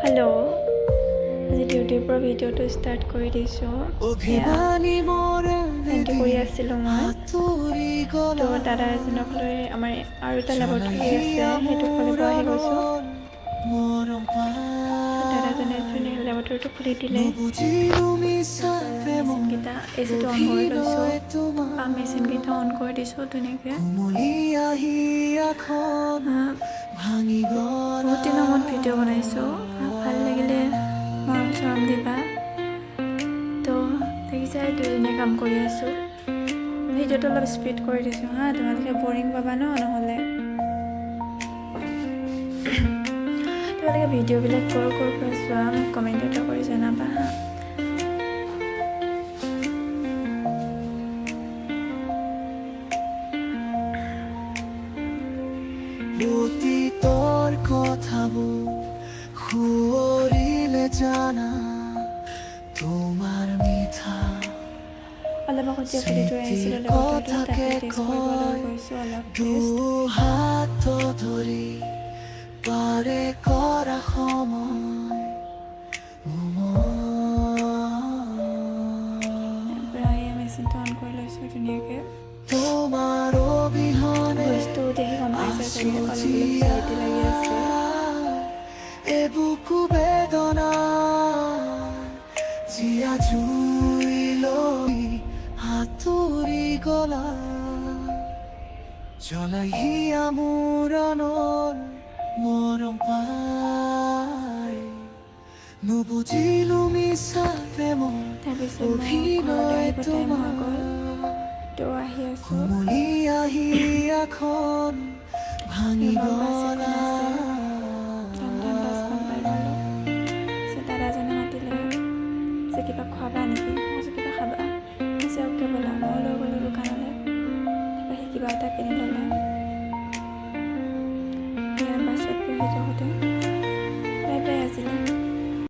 hello আজি ডিউটিৰ ভিডিঅ'টো ষ্টাৰ্ট কৰি দিছোঁ এণ্ট্ৰি কৰি আছিলোঁ মই তো দাদা এজনক লৈ আমাৰ আৰু এটা লেবৰেটৰী আছে সেইটো খুলিব আহি গৈছোঁ দাদাজনে লেবৰেটৰীটো খুলি দিলে মেচিনকেইটা এচিটো অন কৰি লৈছোঁ মেচিনকেইটা অন কৰি দিছোঁ ধুনীয়াকৈ বহুত দিনৰ মূৰত ভিডিঅ' বনাইছোঁ ভাল লাগিলে মৰম চৰম দিবা তো দেখিছাই দুজনীয়ে কাম কৰি আছোঁ ভিডিঅ'টো অলপ স্পীড কৰি দিছোঁ তোমালোকে বৰিং পাবা নহ'লে তোমালোকে ভিডিঅ'বিলাক ক'ৰ পৰা চোৱা মোক কমেণ্ট এটা কৰি জনাবা অতীতৰ কথাবোৰ সুঁৱৰিলে জানা তোমাৰ মিঠা অলপ আগত যে খুলি থৈ আহিছিলোঁ লেবৰেটৰীটো তাতে টেষ্ট কৰিবলৈ গৈছোঁ অলপ হাত ধৰি পাৰে কৰা সময় মেচিনটো অন কৰি লৈছোঁ ধুনীয়াকৈ তোমাৰ অবিহনে বস্তু দেখি গম পাইছে চাগে অলপ চাইটি লাগি আছে এবুকু বেদনা জিয়া জুই লৈ হাতুৰি গলা জ্বলাইহি আমোৰণৰ মৰম পাই নুবুজিলো মিছা প্ৰেমৰ তাৰপিছত মই অভিনয় ঘৰলৈ আহিব টাইম হৈ গ'ল তো আহি আছোঁ কোমলি আহি এখন ভাঙি গলা দাদাজনে মাতিলে যে কিবা খোৱাবা নেকি মই যে কিবা খাবা পিছে অ'কে ব'লা মই লৈ গ'লোঁ দোকানলৈ তাৰপৰা সি কিবা এটা কিনি ল'লে ইয়াৰ বাছত বহি থাকোঁতে বাই বাই আজিলৈ